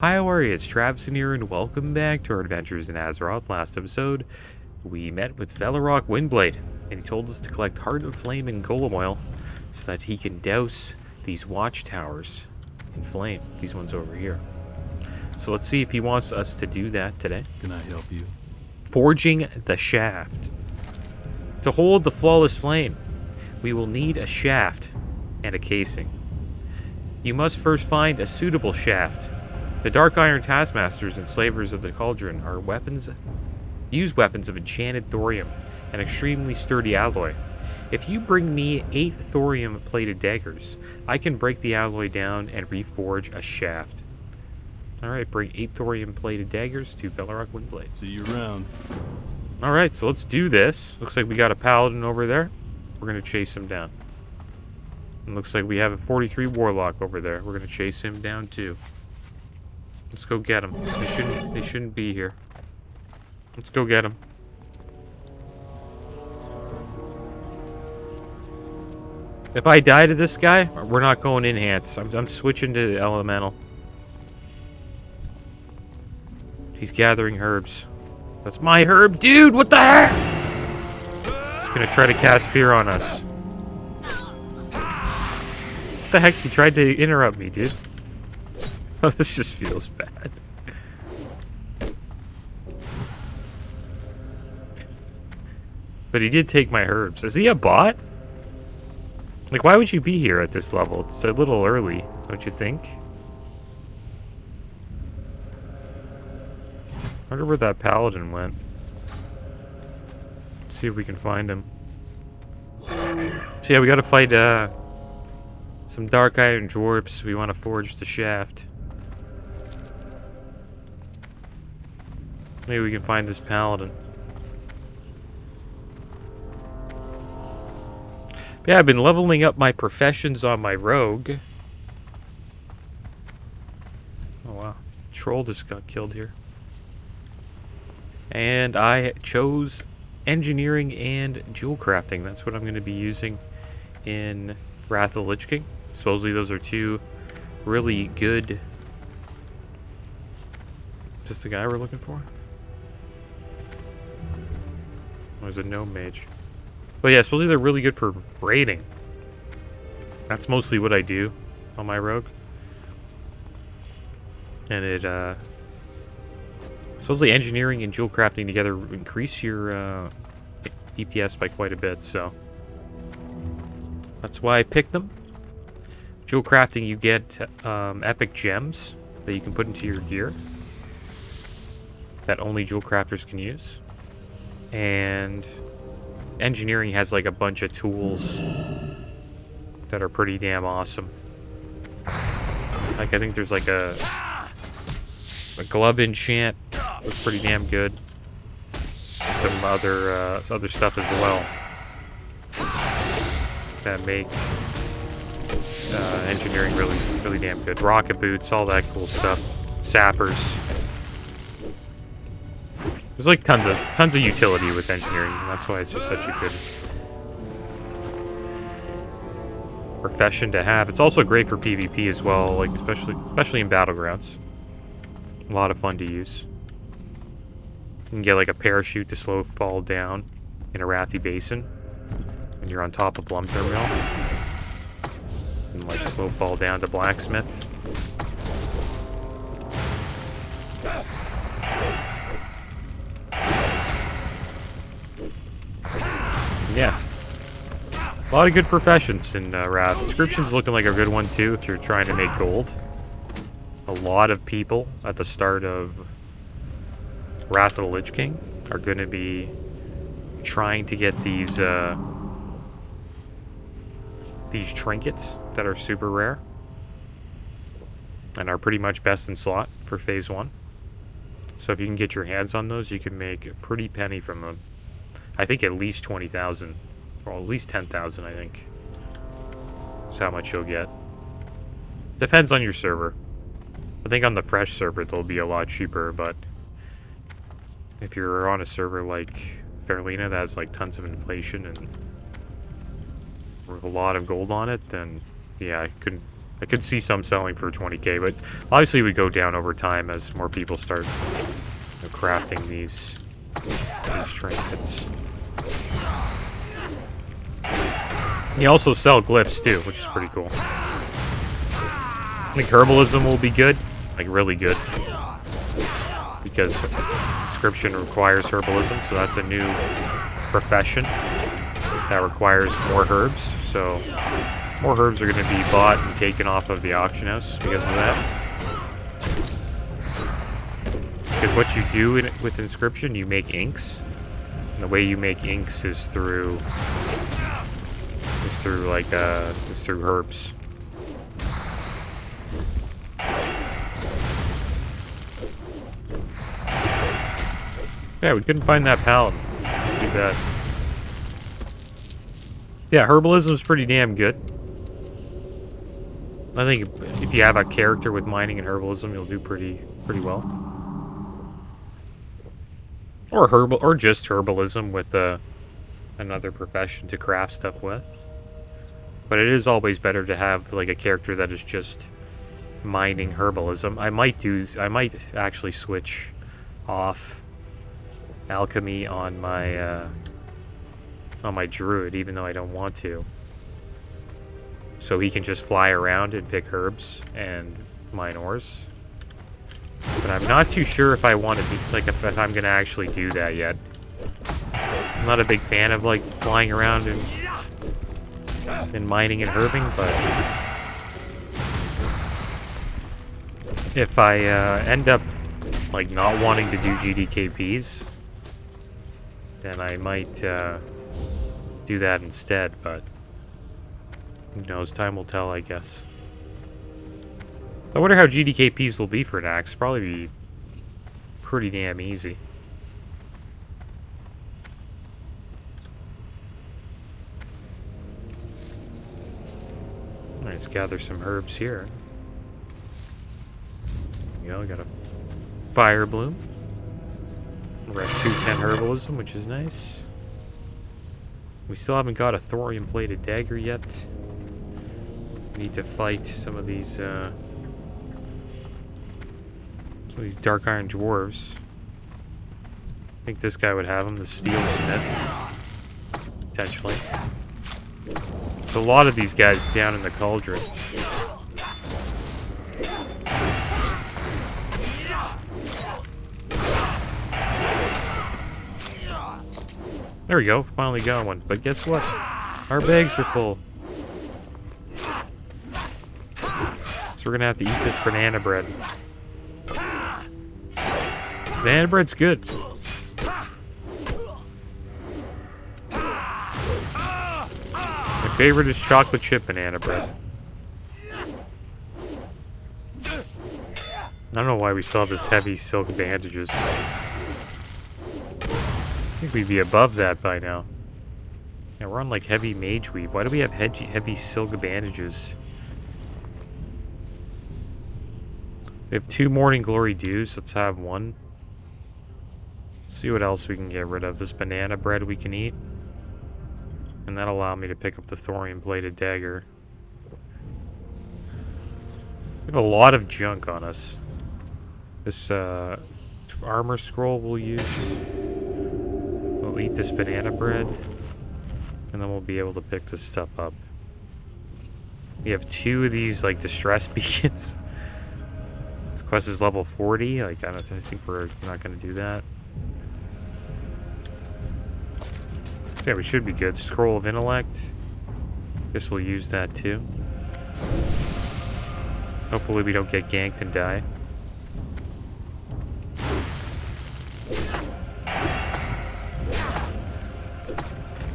Hi, how are you? It's Travis in here, and welcome back to our adventures in Azeroth. Last episode, we met with Velarok Windblade, and he told us to collect Heart of Flame and Golem Oil so that he can douse these watchtowers in flame, these ones over here. So let's see if he wants us to do that today. Can I help you? Forging the shaft. To hold the flawless flame, we will need a shaft and a casing. You must first find a suitable shaft. The Dark Iron Taskmasters and Slavers of the Cauldron are weapons of enchanted thorium, an extremely sturdy alloy. If you bring me 8 thorium-plated daggers, I can break the alloy down and reforge a shaft. Alright, bring 8 thorium-plated daggers to Velarok Windblade. See you around. Alright, so let's do this. Looks like we got a paladin over there. We're going to chase him down. And looks like we have a 43 warlock over there. We're going to chase him down too. Let's go get them. They shouldn't be here. Let's go get them. If I die to this guy, we're not going enhance. I'm switching to elemental. He's gathering herbs. That's my herb, dude. What the heck? He's gonna try to cast fear on us. What the heck? He tried to interrupt me, dude. Oh, this just feels bad. But he did take my herbs. Is he a bot? Like, why would you be here at this level? It's a little early, don't you think? I wonder where that paladin went. Let's see if we can find him. So yeah, we gotta fight some Dark Iron Dwarfs. We want to forge the shaft. Maybe we can find this paladin. But yeah, I've been leveling up my professions on my rogue. Oh wow. Troll just got killed here. And I chose engineering and jewel crafting. That's what I'm going to be using in Wrath of the Lich King. Supposedly those are two really good... Is this the guy we're looking for? There's a gnome mage. But yeah, supposedly they're really good for raiding. That's mostly what I do on my rogue. And it, supposedly engineering and jewel crafting together increase your DPS by quite a bit, so... That's why I picked them. Jewel crafting, you get epic gems that you can put into your gear. That only jewel crafters can use. And engineering has like a bunch of tools that are pretty damn awesome. Like I think there's like a glove enchant that's pretty damn good. And some other stuff as well that make engineering really damn good. Rocket boots, all that cool stuff. Sappers. There's like tons of utility with engineering, and that's why it's just such a good profession to have. It's also great for PvP as well, like especially in battlegrounds. A lot of fun to use. You can get like a parachute to slow fall down in a Wrathy Basin when you're on top of Blumter Mill. And like slow fall down to Blacksmith. Yeah. A lot of good professions in Wrath. Inscription's looking like a good one too if you're trying to make gold. A lot of people at the start of Wrath of the Lich King are going to be trying to get these trinkets that are super rare and are pretty much best in slot for phase 1. So if you can get your hands on those, you can make a pretty penny from them. I think at least 20,000, or at least 10,000, I think. That's how much you'll get. Depends on your server. I think on the fresh server, they'll be a lot cheaper, but if you're on a server like Fairlina that has like tons of inflation and with a lot of gold on it, then yeah, I couldn't I could see some selling for 20k, but obviously it would go down over time as more people start crafting these trinkets. You also sell glyphs too, which is pretty cool. I think herbalism will be good, like really good, because inscription requires herbalism, so that's a new profession that requires more herbs. So more herbs are going to be bought and taken off of the auction house because of that. Because what you do with inscription, you make inks, and the way you make inks is through herbs. Yeah, we couldn't find that paladin. Too bad. Yeah, herbalism is pretty damn good. I think if you have a character with mining and herbalism, you'll do pretty well. Or just herbalism with another profession to craft stuff with. But it is always better to have like a character that is just mining herbalism. I might actually switch off alchemy on my druid, even though I don't want to. So he can just fly around and pick herbs and mine ores. But I'm not too sure if I want to do, like, if I'm gonna actually do that yet. I'm not a big fan of like flying around and mining and herbing, but if I end up like not wanting to do GDKPs, then I might do that instead, but who knows, time will tell, I guess. I wonder how GDKPs will be for an axe. Probably be pretty damn easy. Alright, let's gather some herbs here. There we go, we got a fire bloom. We're at 210 herbalism, which is nice. We still haven't got a thorium plated dagger yet. We need to fight some of these dark iron dwarves. I think this guy would have them, the steel smith. Potentially. There's a lot of these guys down in the cauldron. There we go, finally got one. But guess what? Our bags are full. So we're gonna have to eat this banana bread. Banana bread's good. My favorite is chocolate chip banana bread. I don't know why we still have this heavy silk bandages. I think we'd be above that by now. Yeah, we're on like heavy mage weave. Why do we have heavy silk bandages? We have 2 morning glory dews. Let's have one. See what else we can get rid of. This banana bread we can eat. And that'll allow me to pick up the thorium bladed dagger. We have a lot of junk on us. This armor scroll we'll use. We'll eat this banana bread, and then we'll be able to pick this stuff up. We have 2 of these like distress beacons. This quest is level 40. Like I think we're not going to do that. So yeah, we should be good. Scroll of intellect. Guess we'll use that too. Hopefully we don't get ganked and die.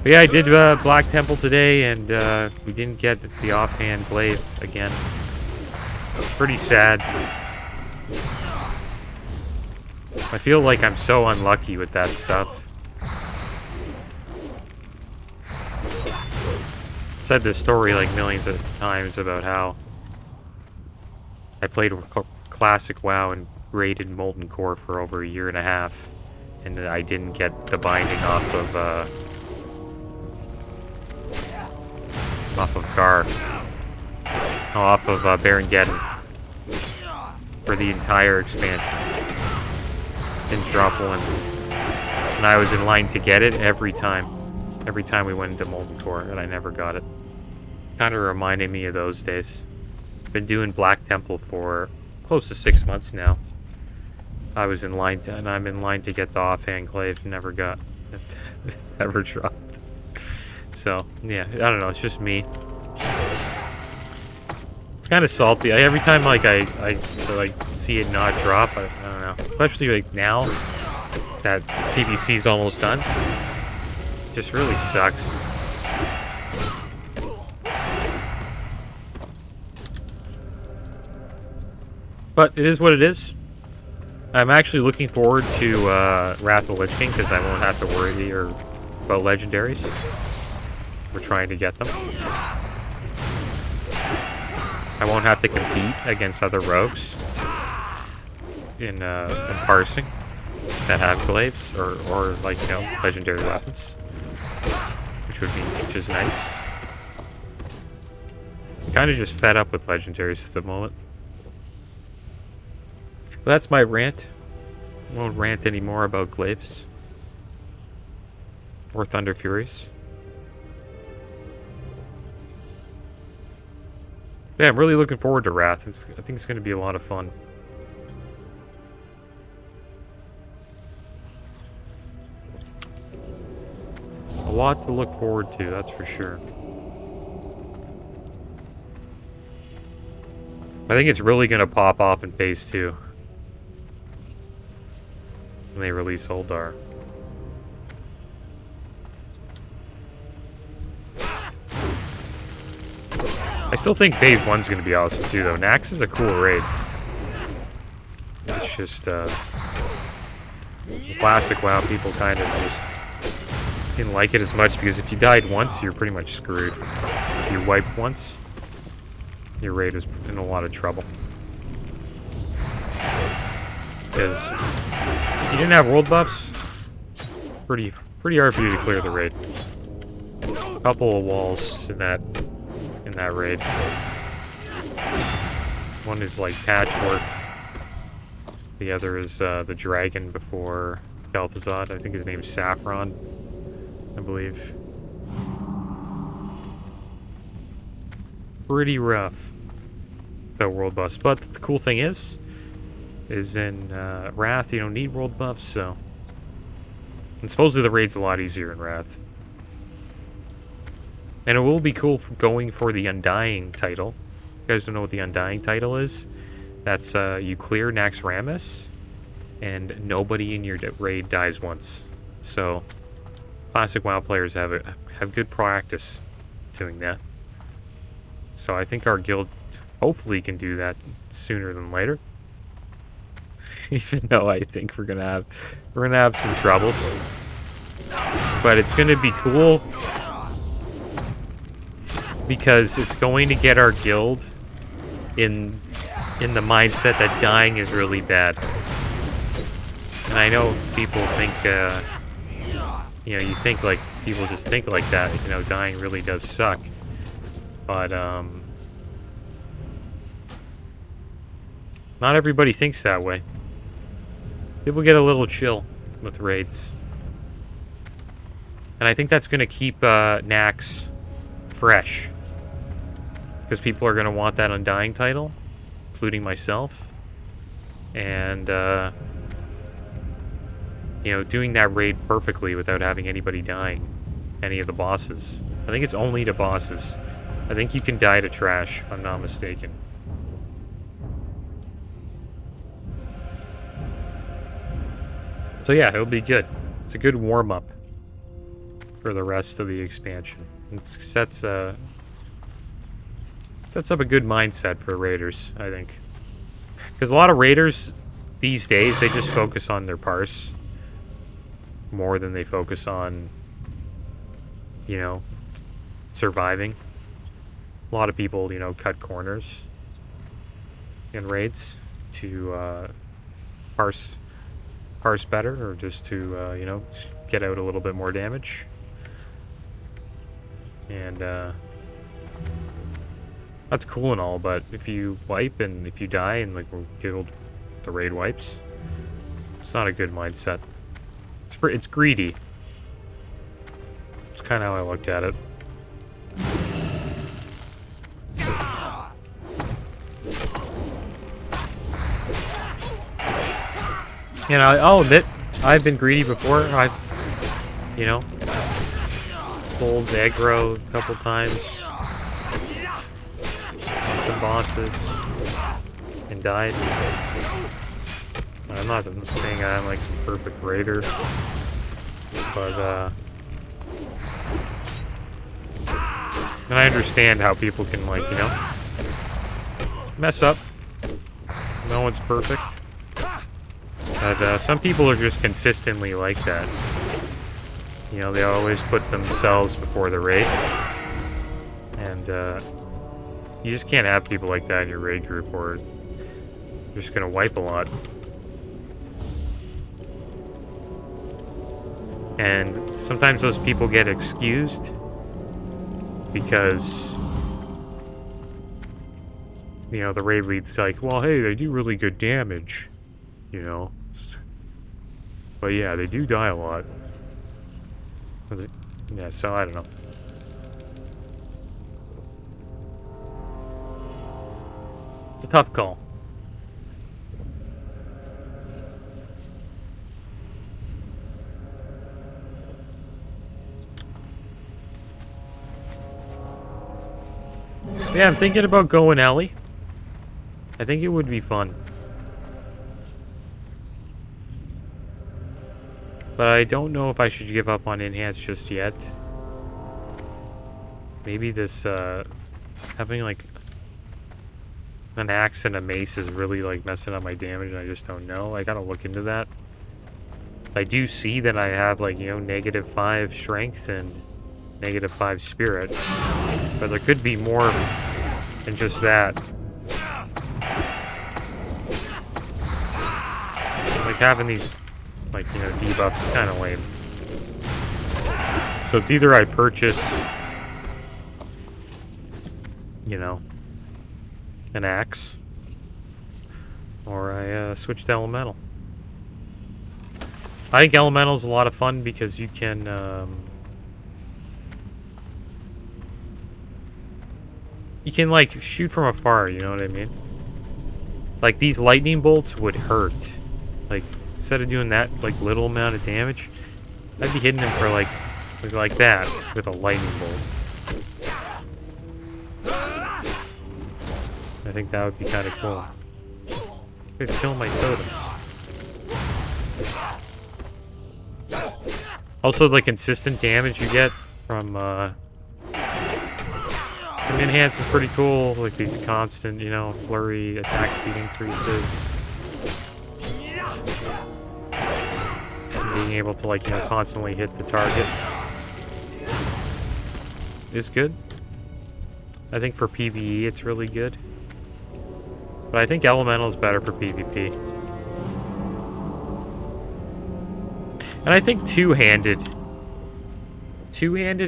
But yeah, I did Black Temple today, and we didn't get the offhand blade again. Pretty sad. I feel like I'm so unlucky with that stuff. I've said this story like millions of times about how I played Classic WoW and raided Molten Core for over 1.5 years, and I didn't get the binding off of Gar. off of Baron Geddon for the entire expansion. Didn't drop once. And I was in line to get it every time. Every time we went into Molten Core, and I never got it. Kind of reminded me of those days. Been doing Black Temple for close to 6 months now. I was in line to, and I'm in line to get the offhand glaive. Never got. It's never dropped. So yeah, I don't know. It's just me. It's kind of salty. Every time like I like see it not drop, I don't know. Especially like now that TBC is almost done. It just really sucks. But it is what it is. I'm actually looking forward to Wrath of the Lich King because I won't have to worry about legendaries. We're trying to get them. I won't have to compete against other rogues in parsing that have glaives or like, you know, legendary weapons, which is nice. I'm kind of just fed up with legendaries at the moment. But that's my rant. I won't rant anymore about glaives or Thunder Furies. Yeah, I'm really looking forward to Wrath. I think it's going to be a lot of fun. A lot to look forward to, that's for sure. I think it's really going to pop off in Phase 2. When they release Holdar. I still think Phase 1's going to be awesome too, though. Nax is a cool raid. It's just, classic WoW people kind of just didn't like it as much because if you died once, you're pretty much screwed. If you wiped once, your raid is in a lot of trouble. Because if you didn't have world buffs, pretty hard for you to clear the raid. A couple of walls in that raid. One is like Patchwork. The other is the dragon before Kel'Thuzad. I think his name's Saffron, I believe. Pretty rough, the world buffs. But the cool thing is in Wrath, you don't need world buffs, so... And supposedly the raid's a lot easier in Wrath. And it will be cool for going for the Undying title. You guys don't know what the Undying title is? That's, you clear Naxxramas, and nobody in your raid dies once. So, classic WoW players have good practice doing that. So I think our guild hopefully can do that sooner than later. Even though I think we're gonna have some troubles. But it's gonna be cool because it's going to get our guild in the mindset that dying is really bad. And I know people think you know, you think like people just think like that, you know, dying really does suck. But not everybody thinks that way. People get a little chill with raids. And I think that's going to keep Nax fresh. Because people are going to want that Undying title, including myself. And, you know, doing that raid perfectly without having anybody dying. Any of the bosses. I think it's only to bosses. I think you can die to trash, if I'm not mistaken. So yeah, it'll be good. It's a good warm-up for the rest of the expansion. It sets up a good mindset for raiders, I think. Because a lot of raiders these days, they just focus on their parse more than they focus on, you know, surviving. A lot of people, you know, cut corners in raids to parse better, or just to, you know, get out a little bit more damage. And, I That's cool and all, but if you wipe and if you die and like we're killed, the raid wipes, it's not a good mindset. It's greedy. It's kind of how I looked at it. And I'll admit, I've been greedy before. I've, you know, pulled aggro a couple times on some bosses and died. I'm not saying I'm like some perfect raider, but and I understand how people can, like, you know, mess up. No one's perfect. But some people are just consistently like that. You know, they always put themselves before the raid. And you just can't have people like that in your raid group, or you're just gonna wipe a lot. And sometimes those people get excused because, you know, the raid lead's like, well, hey, they do really good damage, you know. But yeah, they do die a lot. Yeah, so I don't know. It's a tough call. Yeah, I'm thinking about going Ellie. I think it would be fun. But I don't know if I should give up on Enhance just yet. Maybe this, having like an axe and a mace is really like messing up my damage, and I just don't know. I gotta look into that. I do see that I have, like, you know, -5 strength and -5 spirit. But there could be more than just that. Like having these, like, you know, debuffs is kind of lame. So it's either I purchase, you know, an axe, or I switch to elemental. I think elemental is a lot of fun because you can like shoot from afar, you know what I mean? Like these lightning bolts would hurt. Like, instead of doing that like little amount of damage, I'd be hitting them for like that with a lightning bolt. I think that would be kind of cool. You guys kill my totems. Also, the consistent damage you get from Enhance is pretty cool. Like these constant, you know, flurry attack speed increases. Being able to, like, you know, constantly hit the target is good. I think for PvE it's really good. But I think Elemental is better for PvP. And I think two-handed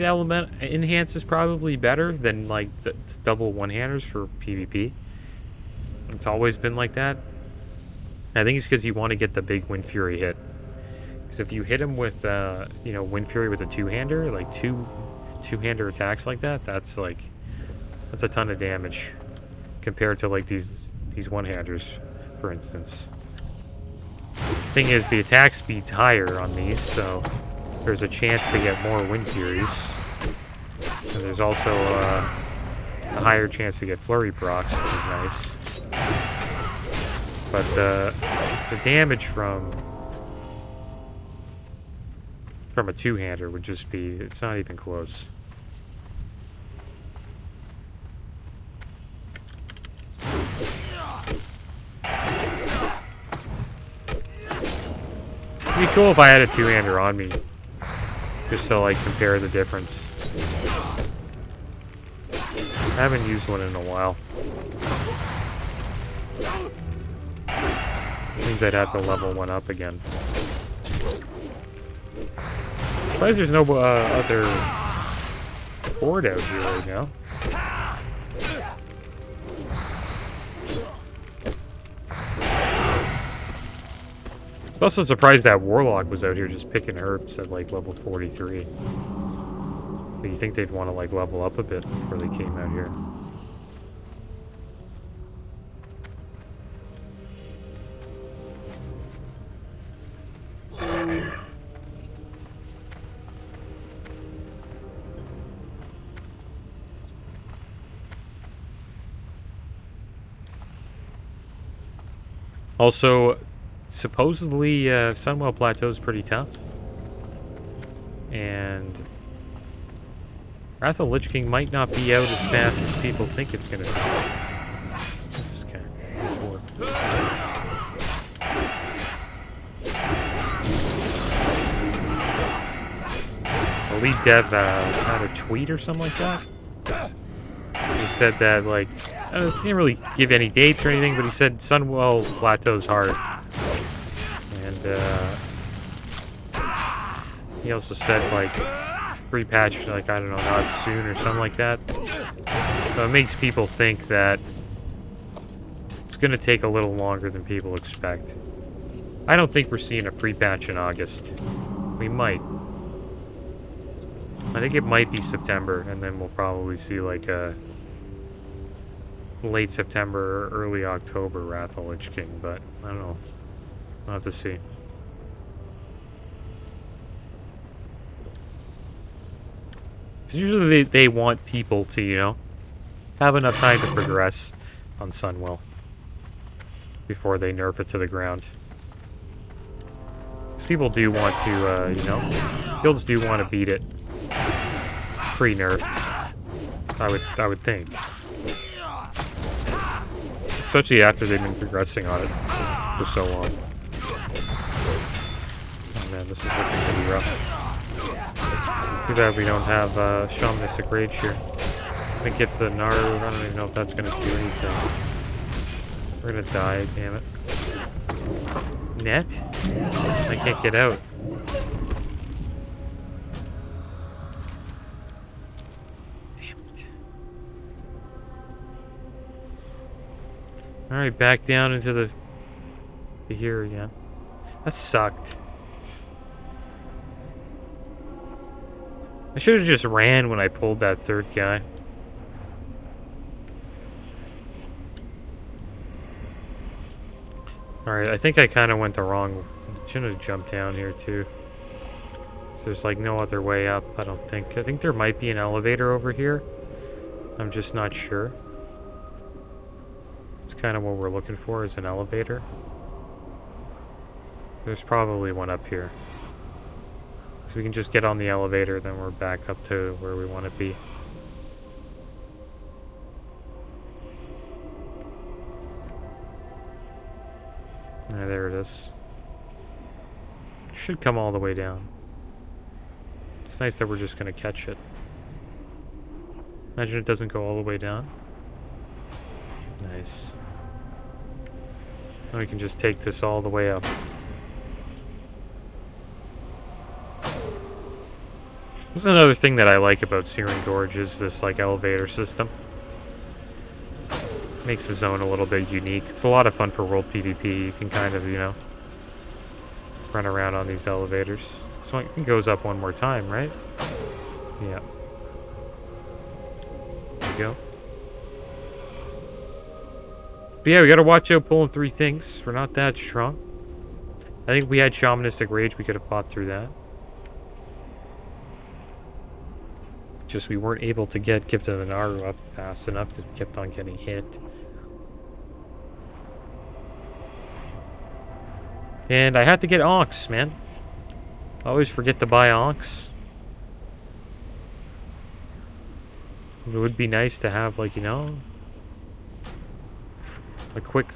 element Enhance is probably better than, like, the double one-handers for PvP. It's always been like that. I think it's because you want to get the big Wind Fury hit. Because if you hit him with, you know, Wind Fury with a two-hander, like two-hander attacks like that, that's a ton of damage compared to, like, these one-handers, for instance. Thing is, the attack speed's higher on these, so there's a chance to get more Wind Furies. And there's also a higher chance to get Flurry procs, which is nice. But the damage from a two-hander would just be, it's not even close. It'd be cool if I had a two-hander on me, just to, like, compare the difference. I haven't used one in a while. Which means I'd have to level one up again. Surprised there's no other board out here right now. Also surprised that Warlock was out here just picking herbs at like level 43. But you think they'd want to like level up a bit before they came out here. Also, supposedly Sunwell Plateau is pretty tough. And Wrath of Lich King might not be out as fast as people think it's going to be. This guy, dwarf. The lead dev had a tweet or something like that. He said that, like, he didn't really give any dates or anything, but he said Sunwell Plateau's hard. And he also said, like, pre-patch, like, I don't know, not soon or something like that. So it makes people think that it's going to take a little longer than people expect. I don't think we're seeing a pre-patch in August. We might. I think it might be September, and then we'll probably see, like, a late September or early October Wrath of Lich King, but I don't know. I'll have to see. Because usually they want people to, you know, have enough time to progress on Sunwell before they nerf it to the ground. Because people do want to, you know, guilds do want to beat it pre-nerfed. I would think. Especially after they've been progressing on it for so long. Oh man, this is looking pretty rough. Too bad we don't have Shamanistic Rage here. I think it's the Naru. I don't even know if that's going to do anything. We're going to die, damn it. Net? I can't get out. Alright, back down into the... to here again. That sucked. I should have just ran when I pulled that third guy. Alright, I think I kind of went the wrong... Shouldn't have jumped down here too. So there's like no other way up, I don't think. I think there might be an elevator over here. I'm just not sure. It's kind of what we're looking for, is an elevator. There's probably one up here. So we can just get on the elevator, then we're back up to where we want to be. Yeah, there it is. Should come all the way down. It's nice that we're just going to catch it. Imagine it doesn't go all the way down. Nice. Now we can just take this all the way up. This is another thing that I like about Searing Gorge, is this like elevator system. Makes the zone a little bit unique. It's a lot of fun for world PvP. You can kind of, you know, run around on these elevators. So I think it goes up one more time, right? Yeah. There we go. But yeah, we gotta watch out pulling 3 things. We're not that strong. I think if we had Shamanistic Rage, we could have fought through that. Just we weren't able to get Gift of the Naru up fast enough because we kept on getting hit. And I have to get Onks, man. I always forget to buy Onks. It would be nice to have, like, you know, a quick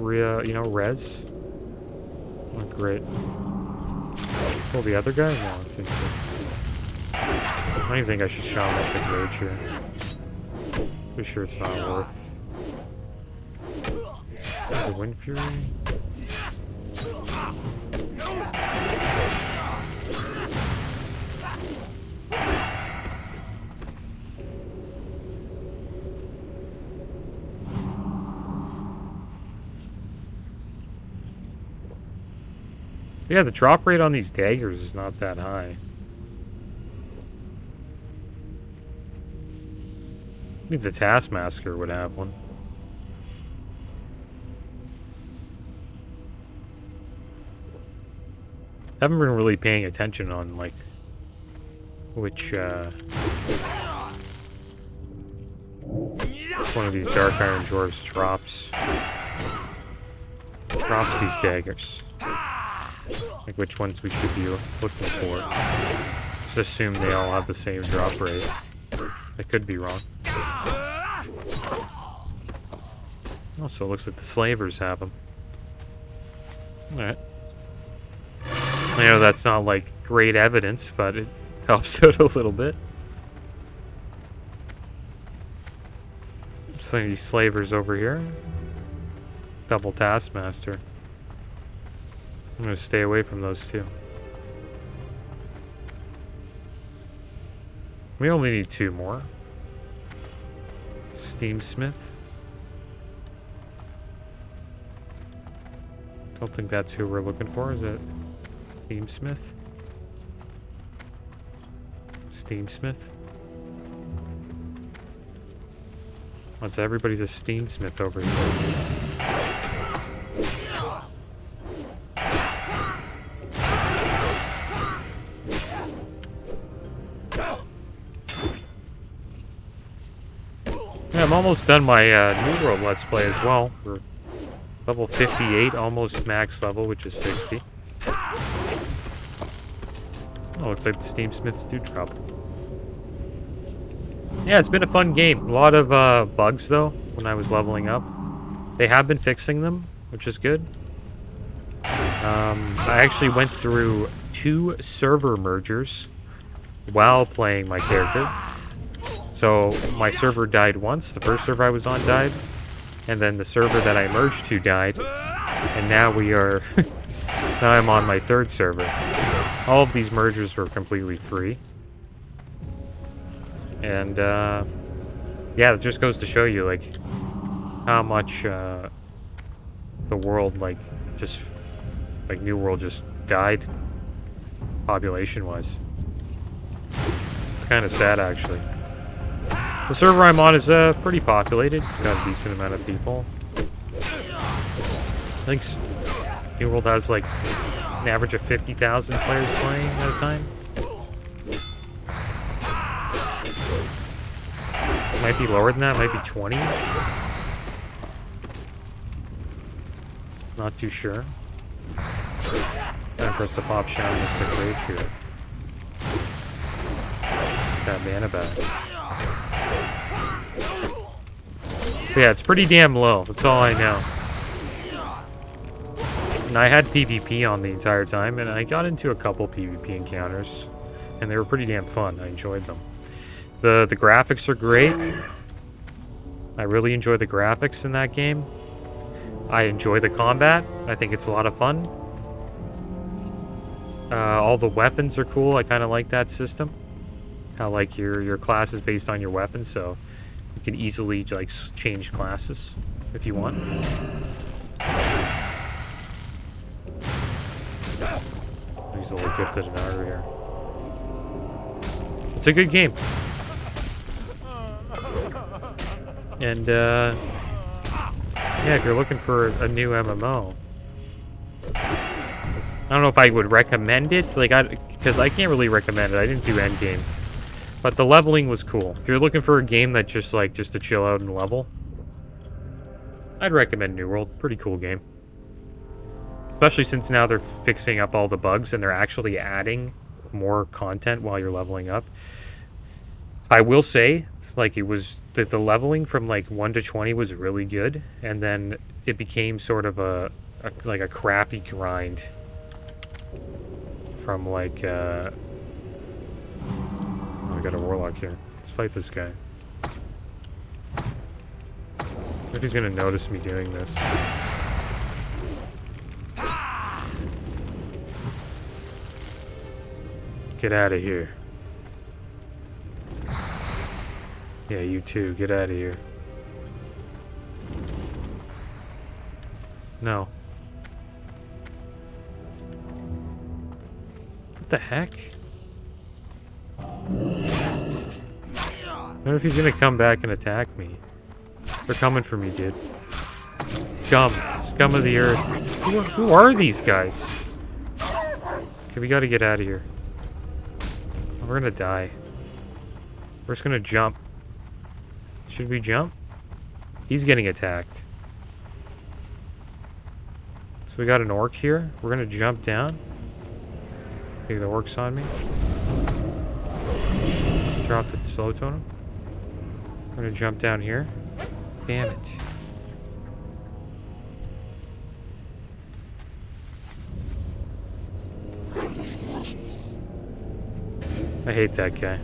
you know, res. Oh, great. Oh, the other guy? No, I think I don't even think I should Shamanistic Rage here. Pretty sure it's not worth. There's a Wind Fury. Yeah, the drop rate on these daggers is not that high. I think the Taskmaster would have one. Haven't been really paying attention on, like, which, one of these Dark Iron Dwarves drops these daggers. Like, which ones we should be looking for. Just assume they all have the same drop rate. I could be wrong. Also, it looks like the slavers have them. Alright. I know that's not, like, great evidence, but it helps out a little bit. Some of these slavers over here. Double Taskmaster. I'm gonna stay away from those two. We only need 2 more. Steamsmith. Don't think that's who we're looking for. Is it Steamsmith? Steamsmith? Oh, so everybody's a Steamsmith over here. Yeah, I'm almost done my New World Let's Play as well. We're level 58, almost max level, which is 60. Oh, looks like the Steamsmiths do drop. Yeah, it's been a fun game. A lot of bugs, though, when I was leveling up. They have been fixing them, which is good. I actually went through 2 server mergers while playing my character. So my server died once. The first server I was on died. And then the server that I merged to died. And now we are... now I'm on my 3rd server. All of these mergers were completely free. And, yeah, it just goes to show you, like, how much, the world, like, just, like, New World just died, population-wise. It's kind of sad, actually. The server I'm on is, pretty populated. It's got a decent amount of people. I think New World has, like, an average of 50,000 players playing at a time. Might be lower than that, might be 20. Not too sure. Time for us to pop Shaman Mystic Rage here. That mana back. But yeah, it's pretty damn low. That's all I know. And I had PvP on the entire time, and I got into a couple PvP encounters. And they were pretty damn fun. I enjoyed them. The graphics are great. I really enjoy the graphics in that game. I enjoy the combat. I think it's a lot of fun. All the weapons are cool. I kind of like that system. How, like, your class is based on your weapon, so you can easily, like, change classes if you want. He's a little gifted an artery here. It's a good game. And, yeah, if you're looking for a new MMO, I don't know if I would recommend it, like, because I can't really recommend it. I didn't do endgame. But the leveling was cool. If you're looking for a game that just to chill out and level, I'd recommend New World. Pretty cool game. Especially since now they're fixing up all the bugs and they're actually adding more content while you're leveling up. I will say, like, it was that the leveling from like 1 to 20 was really good, and then it became sort of a crappy grind from like oh, I got a warlock here. Let's fight this guy. If he's gonna notice me doing this. Get out of here. Yeah, you too. Get out of here. No. the heck? I don't know if he's gonna come back and attack me. They're coming for me, dude. Scum. Scum of the earth. Who are these guys? Okay, we gotta get out of here. We're gonna die. We're just gonna jump. Should we jump? He's getting attacked. So we got an orc here. We're gonna jump down. Maybe the orc's on me. Drop the slow totem. We're gonna jump down here. Damn it. I hate that guy.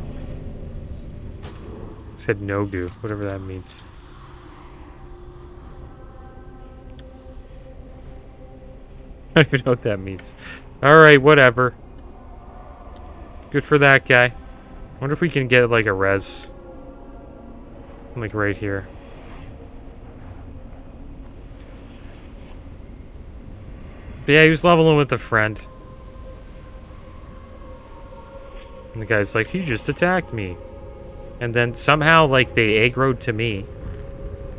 It said no-goo, whatever that means. I don't even know what that means. Alright, whatever. Good for that guy. Wonder if we can get like a res. Like right here. But yeah, he was leveling with a friend. And the guy's like, he just attacked me. And then somehow, like, they aggroed to me.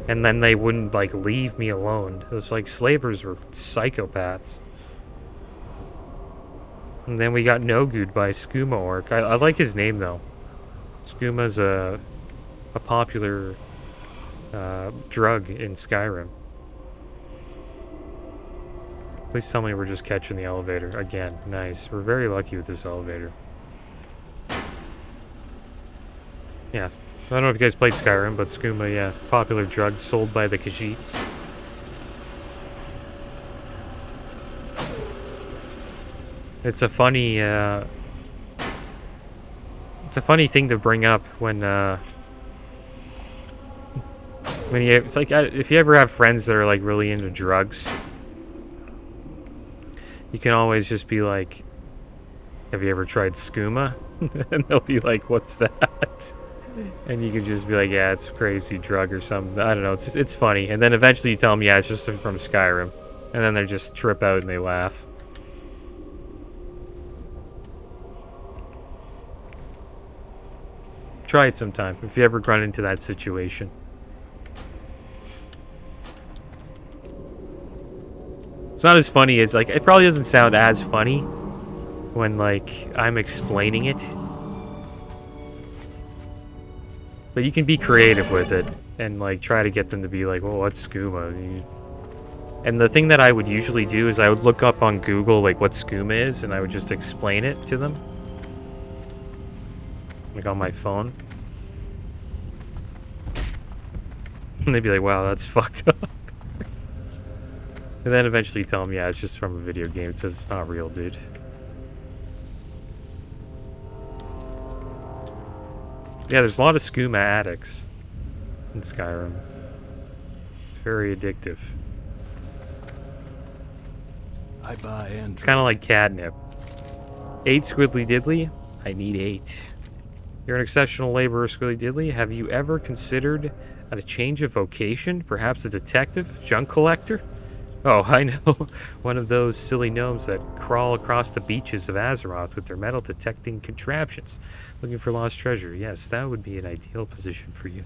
And then they wouldn't, like, leave me alone. It was like slavers were psychopaths. And then we got no-gooed by Skooma Orc. I like his name, though. Skooma's a popular drug in Skyrim. Please tell me we're just catching the elevator. Again, nice. We're very lucky with this elevator. Yeah, I don't know if you guys played Skyrim, but skooma, yeah, popular drug sold by the Khajiits. It's a funny thing to bring up when you, it's like if you ever have friends that are like really into drugs, you can always just be like, "Have you ever tried skooma?" And they'll be like, "What's that?" And you can just be like, yeah, it's a crazy drug or something. I don't know. It's funny. And then eventually you tell them, yeah, it's just from Skyrim. And then they just trip out and they laugh. Try it sometime if you ever run into that situation. It's not as funny as, like, it probably doesn't sound as funny when, like, I'm explaining it. But you can be creative with it and like try to get them to be like, well, what's skooma? And the thing that I would usually do is I would look up on Google like what skooma is and I would just explain it to them. Like on my phone. And they'd be like, wow, that's fucked up. And then eventually tell them, yeah, it's just from a video game. It says it's not real, dude. Yeah, there's a lot of skooma addicts in Skyrim. It's very addictive. I buy and Kind of like catnip. 8 squiddly diddly? I need 8. You're an exceptional laborer, squiddly diddly. Have you ever considered a change of vocation? Perhaps a detective? Junk collector? Oh, I know. One of those silly gnomes that crawl across the beaches of Azeroth with their metal detecting contraptions. Looking for lost treasure. Yes, that would be an ideal position for you.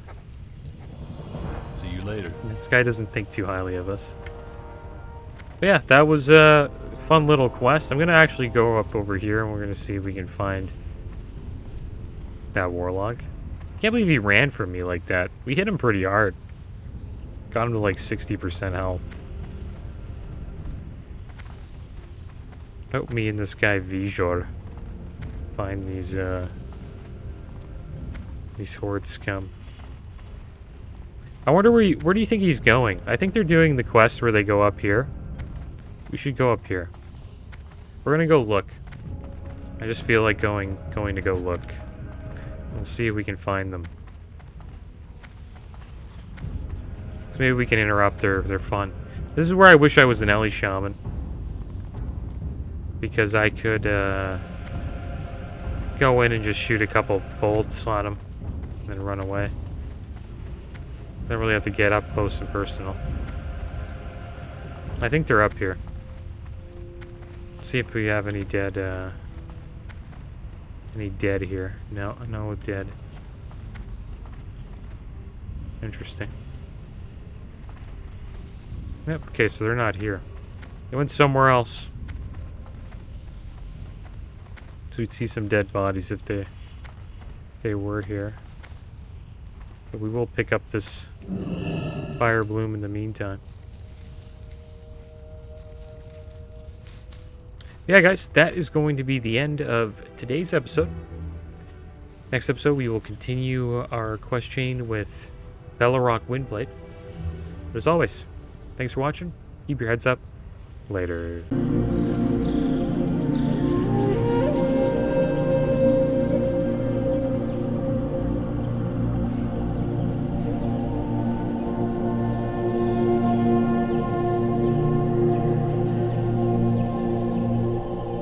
See you later. This guy doesn't think too highly of us. But yeah, that was a fun little quest. I'm going to actually go up over here and we're going to see if we can find that warlock. Can't believe he ran from me like that. We hit him pretty hard. Got him to like 60% health. Help me and this guy Vijor find these horde scum. I wonder where do you think he's going? I think they're doing the quest where they go up here. We should go up here. We're gonna go look. I just feel like going to go look. We'll see if we can find them. So maybe we can interrupt their fun. This is where I wish I was an Draenei Shaman. Because I could go in and just shoot a couple of bolts on them and then run away. Don't really have to get up close and personal. I think they're up here. See if we have any dead Any dead here? No, no dead. Interesting. Yep, okay, so they're not here. They went somewhere else. So we'd see some dead bodies if they were here. But we will pick up this fire bloom in the meantime. Yeah, guys, that is going to be the end of today's episode. Next episode, we will continue our quest chain with Velorock Windblade. But as always, thanks for watching. Keep your heads up. Later.